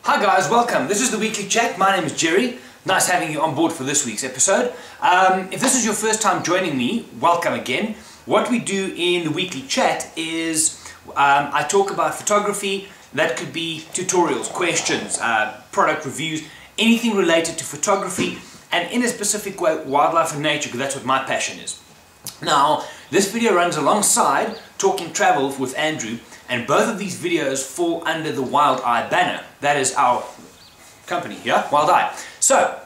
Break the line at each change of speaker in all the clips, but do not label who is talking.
Hi guys, welcome. This is the weekly chat. My name is Gerry. Nice having you on board for this week's episode. If this is your first time joining me, welcome again. What we do in the weekly chat is I talk about photography. That could be tutorials, questions, product reviews, anything related to photography, and in a specific way, wildlife and nature, because that's what my passion is. Now, this video runs alongside Talking Travel with Andrew, and both of these videos fall under the Wild Eye banner. That is our company here, Wild Eye. So,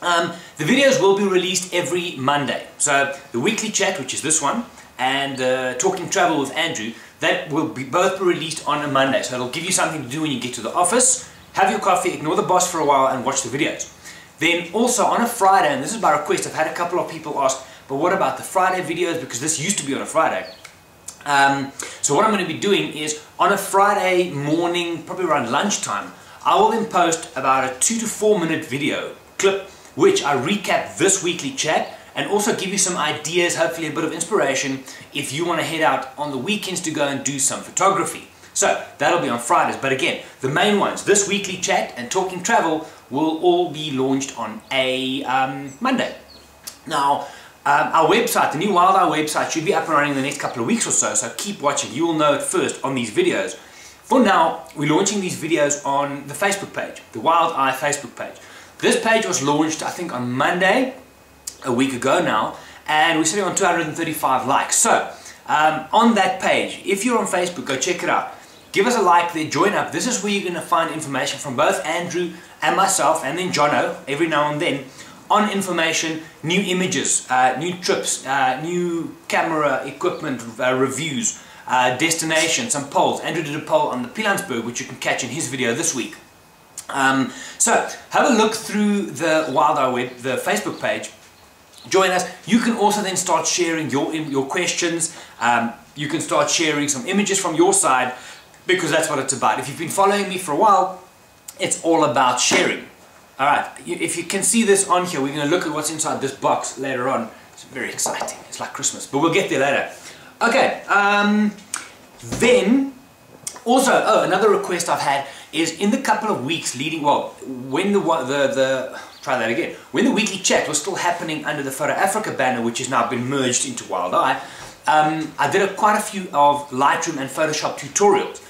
the videos will be released every Monday. So, the weekly chat, which is this one, and Talking Travel with Andrew, that will be both be released on a Monday. So, it'll give you something to do when you get to the office, have your coffee, ignore the boss for a while, and watch the videos. Then also on a Friday, and this is by request, I've had a couple of people ask, but what about the Friday videos? Because this used to be on a Friday. So what I'm going to be doing is on a Friday morning, probably around lunchtime, I will then post about a 2 to 4 minute video clip which I recap this weekly chat and also give you some ideas, hopefully a bit of inspiration if you want to head out on the weekends to go and do some photography. So that'll be on Fridays, but again, the main ones, this weekly chat and Talking Travel, will all be launched on a Monday. Now, our website, the new Wild Eye website, should be up and running in the next couple of weeks or so, so keep watching. You will know it first on these videos. For now, we're launching these videos on the Facebook page, the Wild Eye Facebook page. This page was launched, I think, on Monday, a week ago now, and we're sitting on 235 likes. So, on that page, if you're on Facebook, go check it out. Give us a like there, join up. This is where you're going to find information from both Andrew and myself, and then Jono, every now and then, on information, new images, new trips, new camera equipment reviews, destinations, some polls. Andrew did a poll on the Pilansberg, which you can catch in his video this week. So, have a look through the Wild Eye web, the Facebook page. Join us. You can also then start sharing your questions. You can start sharing some images from your side, because that's what it's about. If you've been following me for a while, it's all about sharing. Alright, if you can see this on here, we're going to look at what's inside this box later on. It's very exciting. It's like Christmas, but we'll get there later. Okay, then, also, another request I've had is in the couple of weeks leading, well, when try that again, when the weekly chat was still happening under the Photo Africa banner, which has now been merged into Wild Eye, I did quite a few of Lightroom and Photoshop tutorials.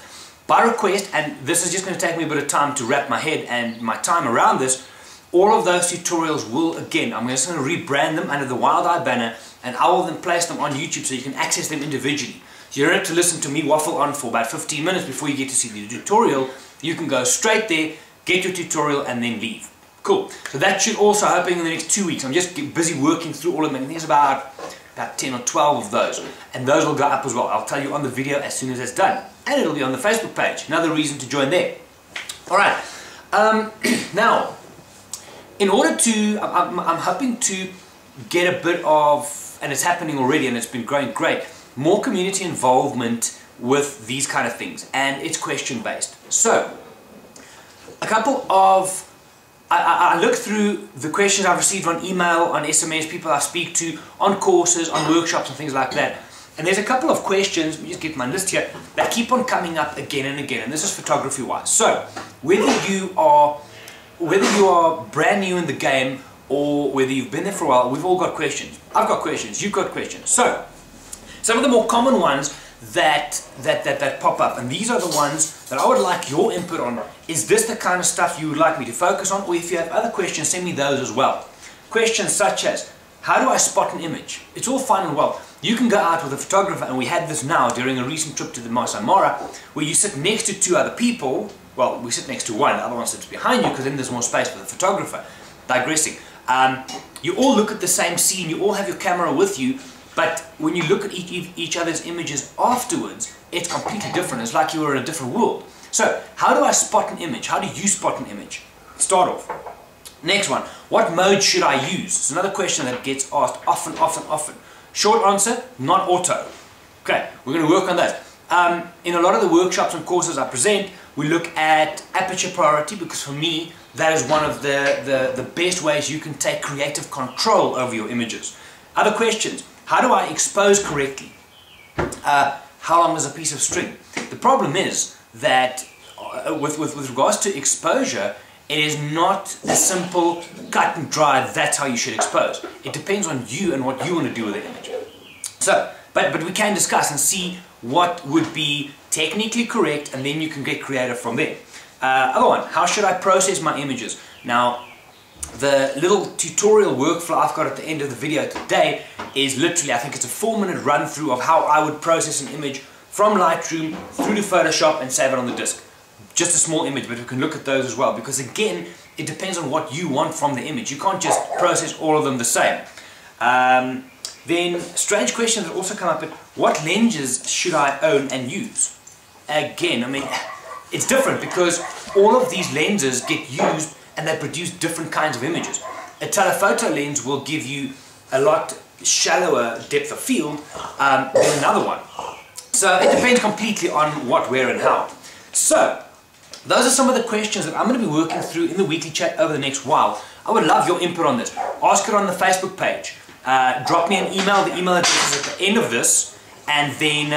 By request, and this is just going to take me a bit of time to wrap my head and my time around this, all of those tutorials will, again, I'm just going to rebrand them under the Wild Eye banner, and I will then place them on YouTube so you can access them individually. So you don't have to listen to me waffle on for about 15 minutes before you get to see the tutorial. You can go straight there, get your tutorial, and then leave. Cool. So that should also happen in the next 2 weeks. I'm just busy working through all of them, and there's about 10 or 12 of those, and those will go up as well. I'll tell you on the video as soon as it's done, and it'll be on the Facebook page. Another reason to join there. Alright, now, in order to, I'm hoping to get a bit of, and it's happening already and it's been growing great, more community involvement with these kind of things, and it's question based. So, a couple of, I look through the questions I've received on email, on SMS, people I speak to, on courses, on workshops and things like that. And there's a couple of questions, let me just get my list here, that keep on coming up again and again, and this is photography wise. So, whether you are brand new in the game or whether you've been there for a while, we've all got questions. I've got questions, you've got questions. So, some of the more common ones that pop up, and these are the ones that I would like your input on. Is this the kind of stuff you would like me to focus on, or if you have other questions, send me those as well. Questions such as, how do I spot an image? It's all fine and well. You can go out with a photographer, and we had this now during a recent trip to the Masai Mara, where you sit next to two other people. Well, we sit next to one, the other one sits behind you, because then there's more space for the photographer. Digressing. You all look at the same scene, you all have your camera with you, but when you look at each other's images afterwards, it's completely different. It's like you were in a different world. So, how do I spot an image? How do you spot an image? Start off. Next one, what mode should I use? It's another question that gets asked often. Short answer, not auto. Okay, we're going to work on that. In a lot of the workshops and courses I present, we look at aperture priority, because for me, that is one of the best ways you can take creative control over your images. Other questions, how do I expose correctly? How long is a piece of string? The problem is that with regards to exposure, it is not a simple cut and dry, that's how you should expose. It depends on you and what you want to do with the image. So, but we can discuss and see what would be technically correct, and then you can get creative from there. Other one, how should I process my images? Now, the little tutorial workflow I've got at the end of the video today is literally, I think it's a 4-minute run through of how I would process an image from Lightroom through to Photoshop and save it on the disk. Just a small image, but we can look at those as well, because again, it depends on what you want from the image. You can't just process all of them the same. Then, strange questions that also come up, what lenses should I own and use? Again, I mean, it's different because all of these lenses get used and they produce different kinds of images. A telephoto lens will give you a lot shallower depth of field than another one. So it depends completely on what, where and how. So, those are some of the questions that I'm going to be working through in the weekly chat over the next while. I would love your input on this. Ask it on the Facebook page. Drop me an email. The email address is at the end of this. And then,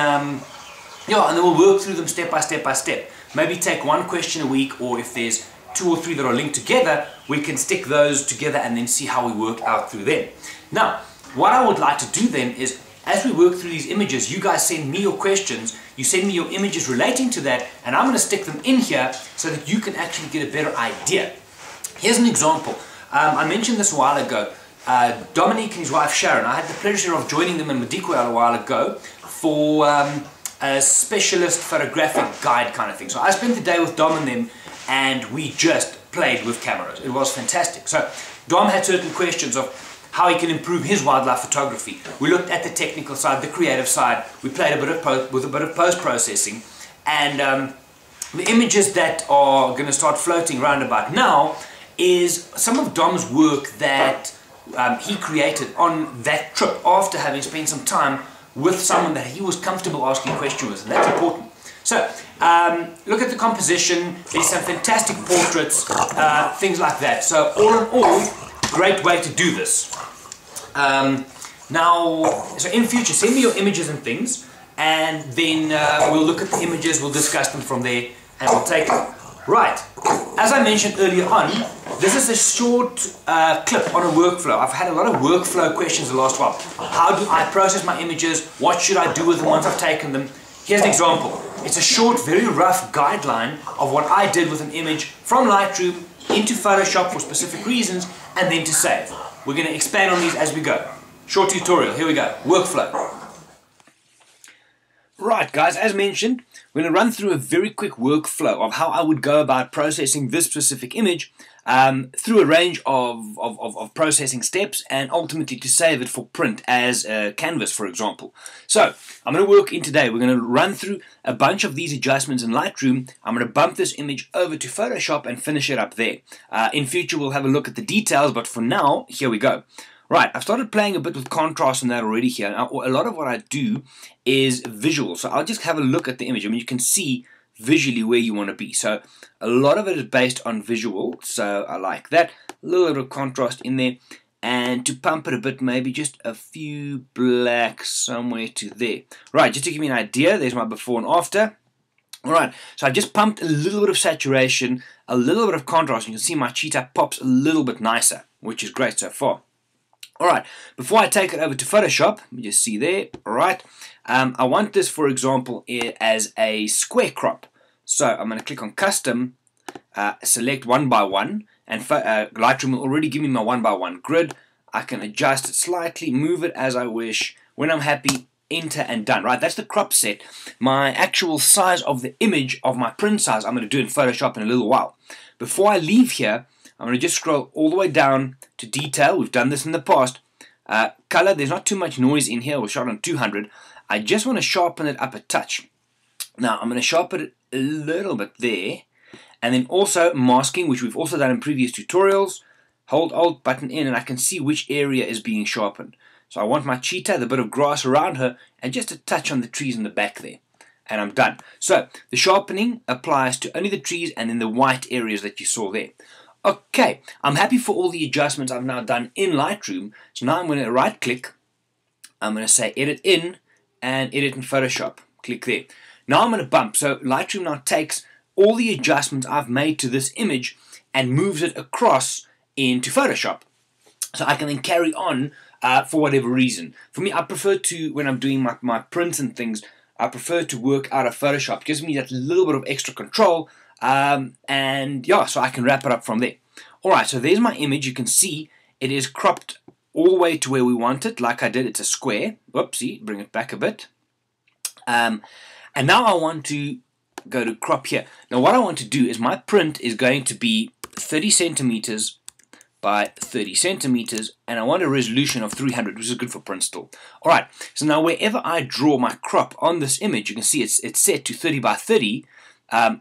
yeah, and then we'll work through them step by step by step. Maybe take one question a week, or if there's 2 or 3 that are linked together, we can stick those together and then see how we work out through them. Now, what I would like to do then is, as we work through these images, you guys send me your questions, you send me your images relating to that, and I'm going to stick them in here so that you can actually get a better idea. Here's an example. I mentioned this a while ago. Dominique and his wife Sharon, I had the pleasure of joining them in Madikwe a while ago for a specialist photographic guide kind of thing. So I spent the day with Dom and them, and we just played with cameras. It was fantastic. So Dom had certain questions of how he can improve his wildlife photography. We looked at the technical side, the creative side. We played a bit of post-processing, and the images that are going to start floating round about now is some of Dom's work that he created on that trip after having spent some time with someone that he was comfortable asking questions with, and that's important. So, look at the composition. There's some fantastic portraits, things like that. So, all in all, great way to do this. Now, so in future, send me your images and things, and then we'll look at the images, we'll discuss them from there, and we'll take it. Right, as I mentioned earlier on, this is a short clip on a workflow. I've had a lot of workflow questions the last while. How do I process my images? What should I do with them once I've taken them? Here's an example. It's a short, very rough guideline of what I did with an image from Lightroom into Photoshop for specific reasons, and then to save. We're going to expand on these as we go. Short tutorial, here we go. Workflow. Right guys, as mentioned, we're going to run through a very quick workflow of how I would go about processing this specific image through a range of processing steps, and ultimately to save it for print as a canvas, for example. So, I'm going to work in today. We're going to run through a bunch of these adjustments in Lightroom. I'm going to bump this image over to Photoshop and finish it up there. In future, we'll have a look at the details, but for now, here we go. Right, I've started playing a bit with contrast and that already here. Now, a lot of what I do is visual, so I'll just have a look at the image. I mean, you can see visually where you want to be. So a lot of it is based on visual, so I like that. A little bit of contrast in there, and to pump it a bit, maybe just a few blacks somewhere to there. Right, just to give you an idea, there's my before and after. Alright, so I just pumped a little bit of saturation, a little bit of contrast, and you can see my cheetah pops a little bit nicer, which is great so far. Alright, before I take it over to Photoshop, let me just see there, alright, I want this, for example, as a square crop. So I'm going to click on Custom, select 1 by 1, and Lightroom will already give me my 1 by 1 grid. I can adjust it slightly, move it as I wish. When I'm happy, enter and done. Right, that's the crop set. My actual size of the image, of my print size, I'm going to do in Photoshop in a little while. Before I leave here, I'm going to just scroll all the way down to detail. We've done this in the past. Color, there's not too much noise in here. We're shot on 200. I just want to sharpen it up a touch. Now, I'm going to sharpen it a little bit there. And then also masking, which we've also done in previous tutorials. Hold Alt button in, and I can see which area is being sharpened. So I want my cheetah, the bit of grass around her, and just a touch on the trees in the back there. And I'm done. So the sharpening applies to only the trees and then the white areas that you saw there. Okay, I'm happy for all the adjustments I've now done in Lightroom. So now I'm going to right click. I'm going to say Edit In and Edit in Photoshop. Click there. Now I'm going to bump. So Lightroom now takes all the adjustments I've made to this image and moves it across into Photoshop. So I can then carry on for whatever reason. For me, I prefer to, when I'm doing my prints and things, I prefer to work out of Photoshop. It gives me that little bit of extra control, and yeah, so I can wrap it up from there. Alright, so there's my image. You can see it is cropped all the way to where we want it, like I did. It's a square. Whoopsie, bring it back a bit. And now I want to go to crop here. Now what I want to do is my print is going to be 30 centimeters by 30 centimeters, and I want a resolution of 300, which is good for print still. Alright, so now wherever I draw my crop on this image, you can see it's set to 30 by 30.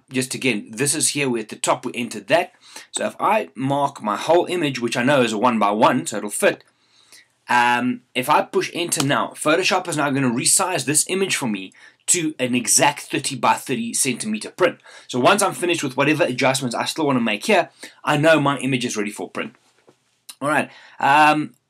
Just again, this is here where at the top we entered that. So if I mark my whole image, which I know is a 1 by 1, so it'll fit. If I push enter now, Photoshop is now going to resize this image for me to an exact 30 by 30 centimeter print. So once I'm finished with whatever adjustments I still want to make here, I know my image is ready for print. Alright,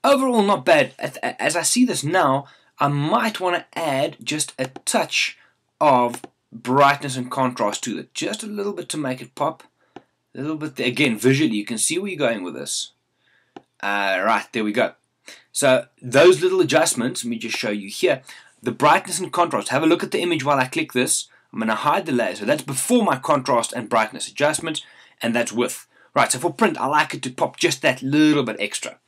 overall not bad. As I see this now, I might want to add just a touch of brightness and contrast to it. Just a little bit to make it pop. A little bit there. Again, visually, you can see where you're going with this. Right, there we go. So those little adjustments, let me just show you here. The brightness and contrast. Have a look at the image while I click this. I'm going to hide the layer. So that's before my contrast and brightness adjustments, and that's with. Right, so for print, I like it to pop just that little bit extra.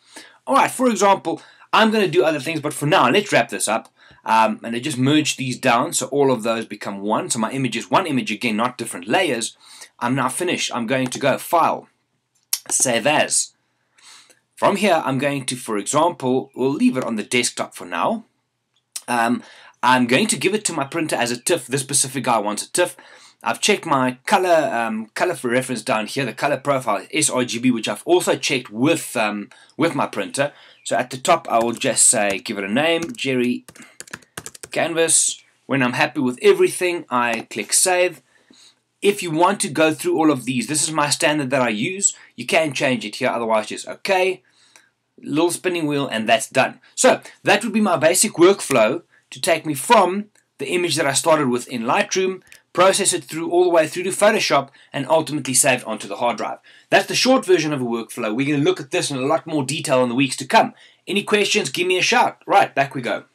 Alright, for example, I'm going to do other things, but for now, let's wrap this up. And I just merge these down so all of those become one. So my image is one image again, not different layers. I'm now finished. I'm going to go File, Save As. From here, I'm going to, for example, we'll leave it on the desktop for now. I'm going to give it to my printer as a TIFF. This specific guy wants a TIFF. I've checked my color for reference down here. The color profile is sRGB, which I've also checked with my printer. So at the top, I will just say, give it a name, Gerry Canvas. When I'm happy with everything, I click Save. If you want to go through all of these, this is my standard that I use. You can change it here, otherwise just OK. Little spinning wheel, and that's done. So that would be my basic workflow to take me from the image that I started with in Lightroom, process it through all the way through to Photoshop, and ultimately save it onto the hard drive. That's the short version of a workflow. We're going to look at this in a lot more detail in the weeks to come. Any questions, give me a shout. Right, back we go.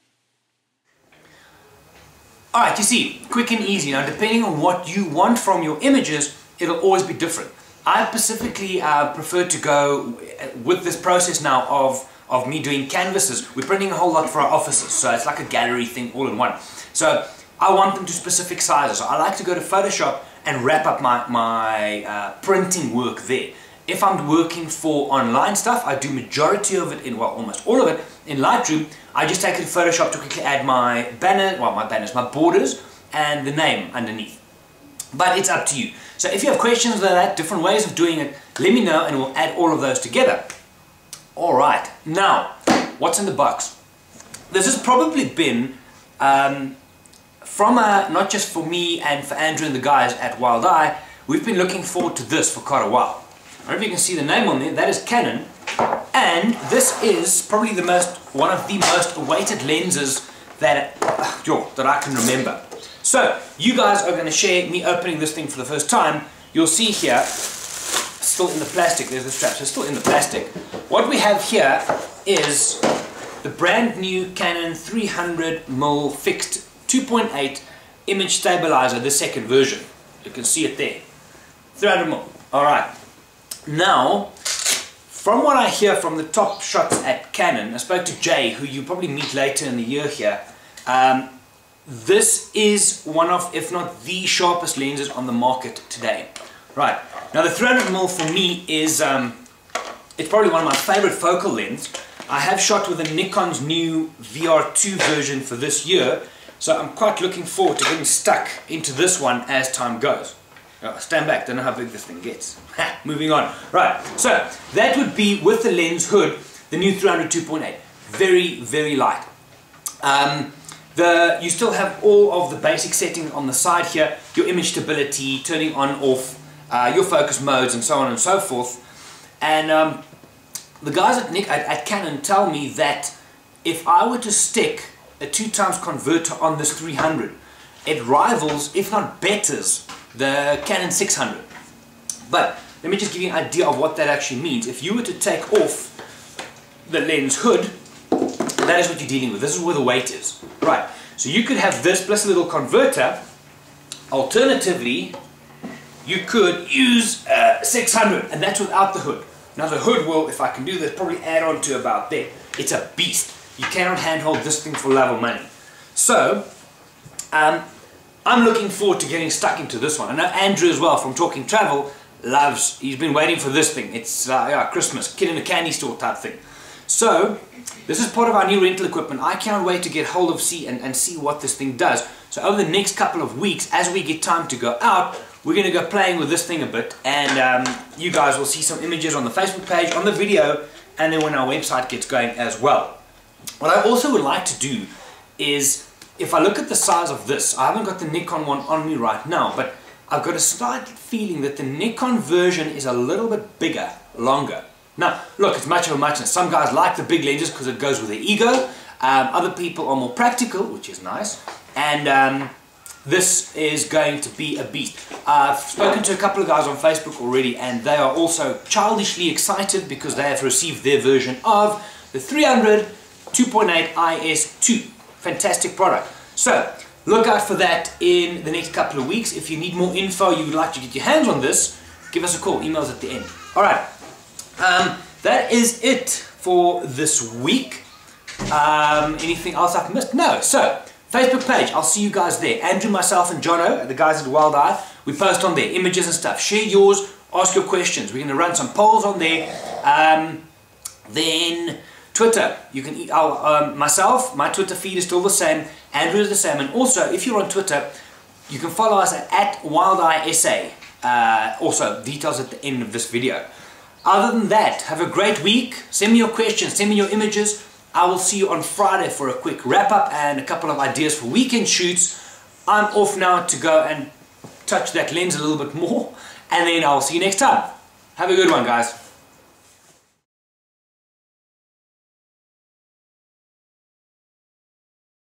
Alright, you see, quick and easy. Now, depending on what you want from your images, it'll always be different. I specifically prefer to go with this process now of me doing canvases. We're printing a whole lot for our offices, so it's like a gallery thing all in one. So I want them to specific sizes. So I like to go to Photoshop and wrap up my printing work there. If I'm working for online stuff, I do majority of it in, well, almost all of it in Lightroom. I just take it to Photoshop to quickly add my banner, well, my borders, and the name underneath. But it's up to you. So if you have questions about that, different ways of doing it, let me know and we'll add all of those together. Alright, now, what's in the box? This has probably been, not just for me and for Andrew and the guys at Wild Eye, we've been looking forward to this for quite a while. I don't know if you can see the name on there, that is Canon, and this is probably one of the most awaited lenses that I can remember. So, you guys are going to share me opening this thing for the first time. You'll see here, still in the plastic, there's the strap, so it's still in the plastic. What we have here is the brand new Canon 300mm fixed 2.8 image stabilizer, the second version. You can see it there. 300mm. Alright. Now, from what I hear from the top shots at Canon, I spoke to Jay, who you probably meet later in the year here. This is one of, if not the sharpest lenses on the market today. Right. Now the 300mm for me is, it's probably one of my favorite focal lens. I have shot with a Nikon's new VR2 version for this year, so I'm quite looking forward to getting stuck into this one as time goes. Stand back, don't know how big this thing gets. Moving on. Right, so that would be with the lens hood, the new 300 2.8. Very, very light. You still have all of the basic settings on the side here, your image stability, turning on, off, your focus modes, and so on and so forth. And the guys at Canon tell me that if I were to stick a 2x converter on this 300, it rivals, if not betters, the Canon 600. But let me just give you an idea of what that actually means. If you were to take off the lens hood, that is what you're dealing with. This is where the weight is. Right, so you could have this plus a little converter. Alternatively, you could use 600, and that's without the hood. Now the hood will, if I can do this, probably add on to about there. It's a beast. You cannot handhold this thing for love or money. So, I'm looking forward to getting stuck into this one. I know Andrew as well from Talking Travel loves, he's been waiting for this thing. It's yeah, Christmas, kid in a candy store type thing. So, this is part of our new rental equipment. I can't wait to get hold of and see what this thing does. So over the next couple of weeks, as we get time to go out, we're going to go playing with this thing a bit, and you guys will see some images on the Facebook page, on the video, and then when our website gets going as well. What I also would like to do is, if I look at the size of this, I haven't got the Nikon one on me right now, but I've got a slight feeling that the Nikon version is a little bit bigger, longer. Now, look, it's much of a muchness. Some guys like the big lenses because it goes with their ego. Other people are more practical, which is nice. And this is going to be a beast. I've spoken to a couple of guys on Facebook already, and they are also childishly excited because they have received their version of the 300 2.8 IS2. Fantastic product. So, look out for that in the next couple of weeks. If you need more info, you would like to get your hands on this, give us a call. Email's at the end. Alright. That is it for this week. Anything else I've missed? No. So, Facebook page, I'll see you guys there. Andrew, myself, and Jono, the guys at Wild Eye, we post on there, images and stuff. Share yours, ask your questions. We're going to run some polls on there. Then Twitter, you can myself, my Twitter feed is still the same. Andrew is the same. And also, if you're on Twitter, you can follow us at WildEyeSA. Also, details at the end of this video. Other than that, have a great week. Send me your questions, send me your images. I will see you on Friday for a quick wrap-up and a couple of ideas for weekend shoots. I'm off now to go and touch that lens a little bit more, and then I'll see you next time. Have a good one, guys.